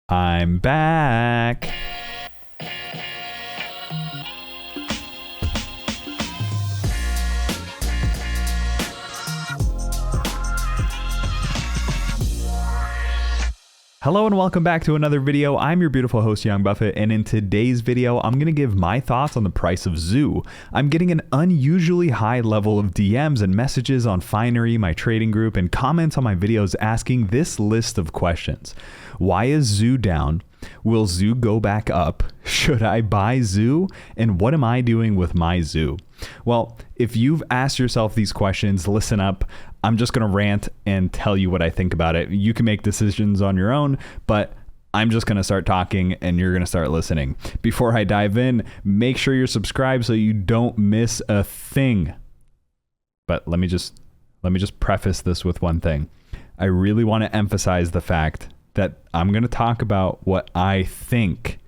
I'm back. Hello and welcome back to another video. I'm your beautiful host, Young Buffett, and in today's video, I'm going to give my thoughts on the price of Zoo. I'm getting an unusually high level of DMs and messages on Finery, my trading group, and comments on my videos asking this list of questions. Why is Zoo down? Will Zoo go back up? Should I buy Zoo? And what am I doing with my Zoo? Well, if you've asked yourself these questions, listen up. I'm just going to rant and tell you what I think about it. You can make decisions on your own, but I'm just going to start talking and you're going to start listening. Before I dive in, make sure you're subscribed so you don't miss a thing. But let me just preface this with one thing. I really want to emphasize the fact that I'm going to talk about what I think.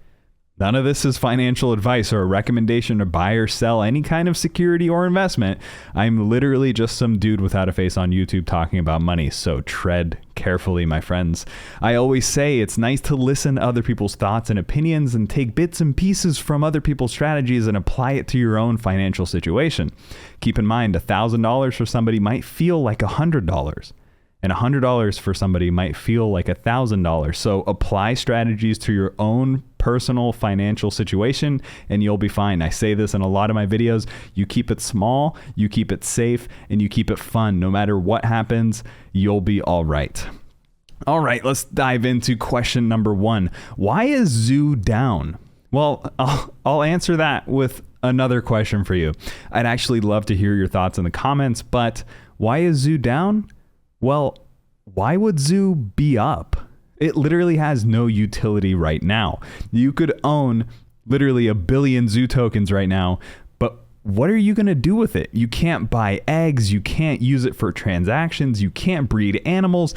None of this is financial advice or a recommendation to buy or sell any kind of security or investment. I'm literally just some dude without a face on YouTube talking about money, so tread carefully, my friends. I always say it's nice to listen to other people's thoughts and opinions and take bits and pieces from other people's strategies and apply it to your own financial situation. Keep in mind, $1,000 for somebody might feel like $100. And $100 for somebody might feel like $1,000. So apply strategies to your own personal financial situation and you'll be fine. I say this in a lot of my videos. You keep it small, you keep it safe, and you keep it fun. No matter what happens, you'll be all right. All right, let's dive into question number one. Why is Zoo down? Well, I'll answer that with another question for you. I'd actually love to hear your thoughts in the comments, but why is Zoo down? Well, why would Zoo be up? It literally has no utility right now. You could own literally 1 billion Zoo tokens right now, but what are you going to do with it? You can't buy eggs. You can't use it for transactions. You can't breed animals.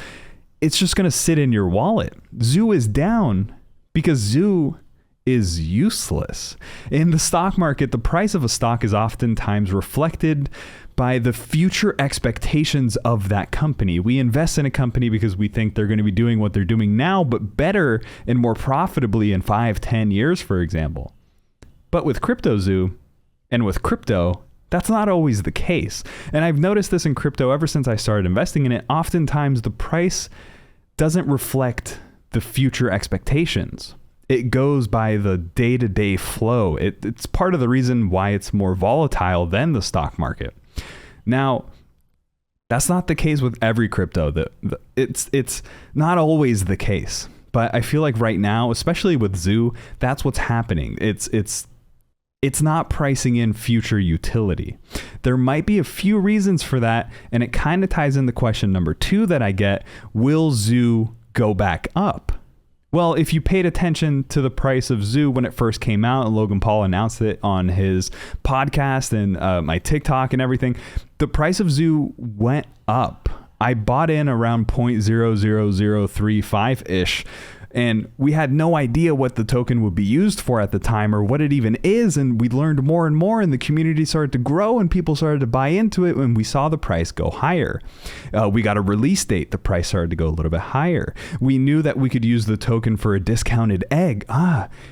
It's just going to sit in your wallet. Zoo is down because Zoo is useless. In the stock market, the price of a stock is oftentimes reflected by the future expectations of that company. We invest in a company because we think they're going to be doing what they're doing now, but better and more profitably in 5-10 years, for example. But with CryptoZoo and with crypto, that's not always the case. And I've noticed this in crypto ever since I started investing in it. Oftentimes the price doesn't reflect the future expectations. It goes by the day-to-day flow. It's part of the reason why it's more volatile than the stock market. Now, that's not the case with every crypto. It's not always the case. But I feel like right now, especially with Zoo, that's what's happening. It's not pricing in future utility. There might be a few reasons for that, and it kind of ties into question number 2 that I get. Will Zoo go back up? Well, if you paid attention to the price of Zoo when it first came out and Logan Paul announced it on his podcast and my TikTok and everything, the price of Zoo went up. I bought in around 0.00035-ish. And we had no idea what the token would be used for at the time or what it even is. And we learned more and more and the community started to grow and people started to buy into it when we saw the price go higher. We got a release date. The price started to go a little bit higher. We knew that we could use the token for a discounted egg.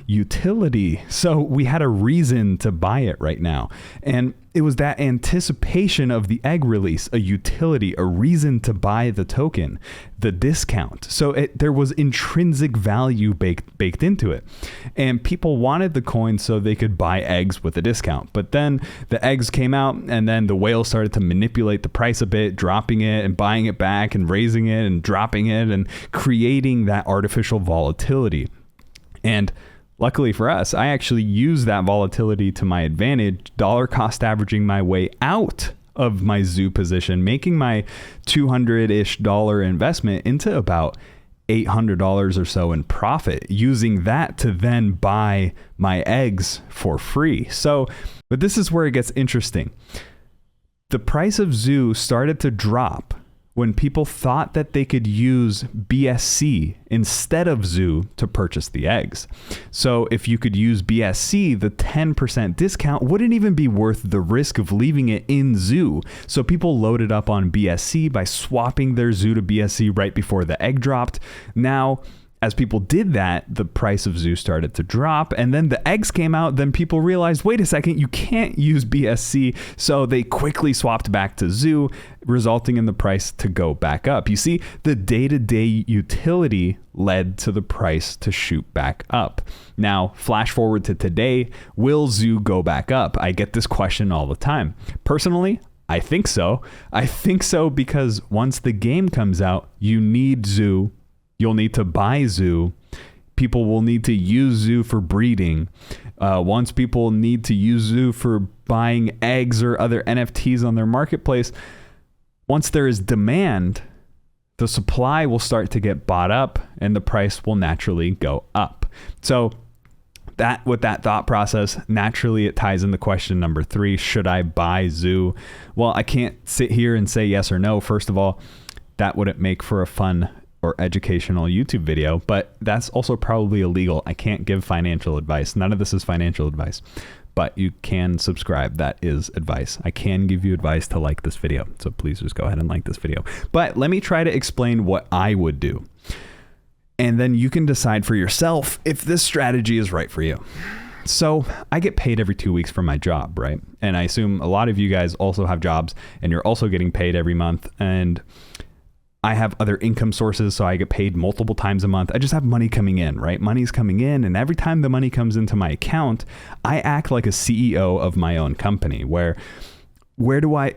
Utility. So we had a reason to buy it right now. And it was that anticipation of the egg release, a utility, a reason to buy the token, the discount. So there was intrinsic value baked into it. And people wanted the coin so they could buy eggs with a discount. But then the eggs came out and then the whales started to manipulate the price a bit, dropping it and buying it back and raising it and dropping it and creating that artificial volatility. And luckily for us, I actually used that volatility to my advantage, dollar cost averaging my way out of my Zoo position, making my $200-ish investment into about $800 or so in profit, using that to then buy my eggs for free. But this is where it gets interesting. The price of Zoo started to drop when people thought that they could use BSC instead of Zoo to purchase the eggs. So if you could use BSC, the 10% discount wouldn't even be worth the risk of leaving it in Zoo. So people loaded up on BSC by swapping their Zoo to BSC right before the egg dropped. Now, as people did that, the price of Zoo started to drop, and then the eggs came out. Then people realized, wait a second, you can't use BSC. So they quickly swapped back to Zoo, resulting in the price to go back up. You see, the day-to-day utility led to the price to shoot back up. Now, flash forward to today, will Zoo go back up? I get this question all the time. Personally, I think so. I think so because once the game comes out, you need Zoo. You'll need to buy Zoo. People will need to use Zoo for breeding. Once people need to use Zoo for buying eggs or other NFTs on their marketplace, once there is demand, the supply will start to get bought up and the price will naturally go up. So that with that thought process, naturally it ties into question number 3. Should I buy Zoo? Well, I can't sit here and say yes or no. First of all, that wouldn't make for a fun or educational YouTube video, but that's also probably illegal. I can't give financial advice. None of this is financial advice, but you can subscribe. That is advice. I can give you advice to like this video. So please just go ahead and like this video. But let me try to explain what I would do. And then you can decide for yourself if this strategy is right for you. So I get paid every 2 weeks from my job, right? And I assume a lot of you guys also have jobs and you're also getting paid every month. And I have other income sources, so I get paid multiple times a month. I just have money coming in, right? Money's coming in, and every time the money comes into my account, I act like a CEO of my own company. Where do I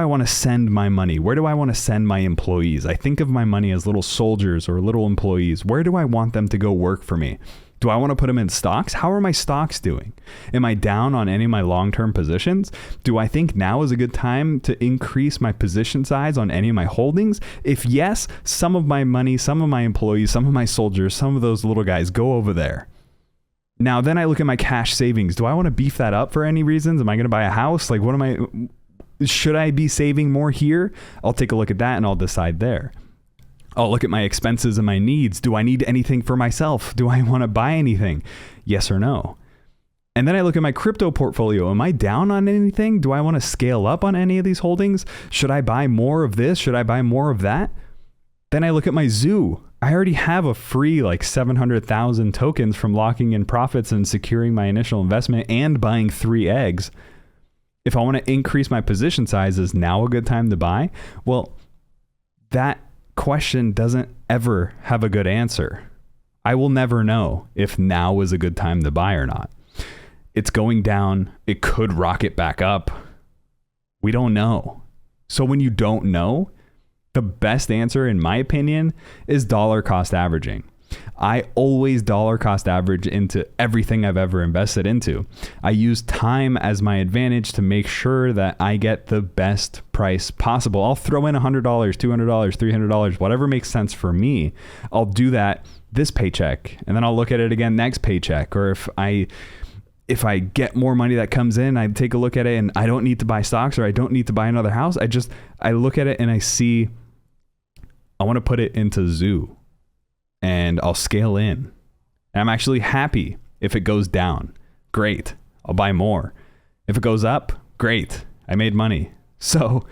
want to send my money? Where do I want to send my employees? I think of my money as little soldiers or little employees. Where do I want them to go work for me? Do I want to put them in stocks? How are my stocks doing? Am I down on any of my long-term positions? Do I think now is a good time to increase my position size on any of my holdings? If yes, some of my money, some of my employees, some of my soldiers, some of those little guys go over there. Now, then I look at my cash savings. Do I want to beef that up for any reasons? Am I going to buy a house? Like, should I be saving more here? I'll take a look at that and I'll decide there. I'll look at my expenses and my needs. Do I need anything for myself? Do I want to buy anything? Yes or no? And then I look at my crypto portfolio. Am I down on anything? Do I want to scale up on any of these holdings? Should I buy more of this? Should I buy more of that? Then I look at my Zoo. I already have a free like 700,000 tokens from locking in profits and securing my initial investment and buying 3 eggs. If I want to increase my position size, is now a good time to buy? Well, that question doesn't ever have a good answer. I will never know if now is a good time to buy or not. It's going down. It could rocket back up. We don't know. So when you don't know, the best answer, in my opinion, is dollar cost averaging. I always dollar cost average into everything I've ever invested into. I use time as my advantage to make sure that I get the best price possible. I'll throw in $100, $200, $300, whatever makes sense for me. I'll do that this paycheck, and then I'll look at it again next paycheck. Or if I get more money that comes in, I take a look at it and I don't need to buy stocks or I don't need to buy another house. I look at it and I see, I want to put it into Zoo. And I'll scale in. And I'm actually happy if it goes down. Great. I'll buy more. If it goes up, great. I made money. So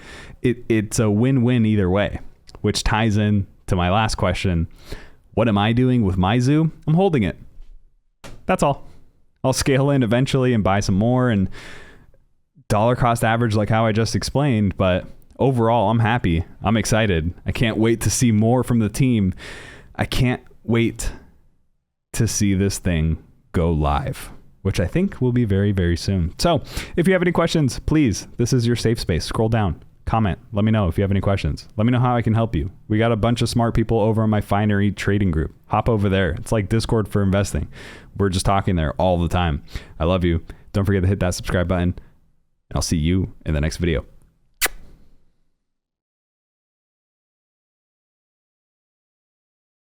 it's a win-win either way, which ties in to my last question. What am I doing with my Zoo? I'm holding it. That's all. I'll scale in eventually and buy some more and dollar cost average like how I just explained. But overall, I'm happy. I'm excited. I can't wait to see more from the team. I can't wait to see this thing go live, which I think will be very, very soon. So if you have any questions, please, this is your safe space. Scroll down, comment. Let me know if you have any questions. Let me know how I can help you. We got a bunch of smart people over on my Finery trading group. Hop over there. It's like Discord for investing. We're just talking there all the time. I love you. Don't forget to hit that subscribe button. I'll see you in the next video.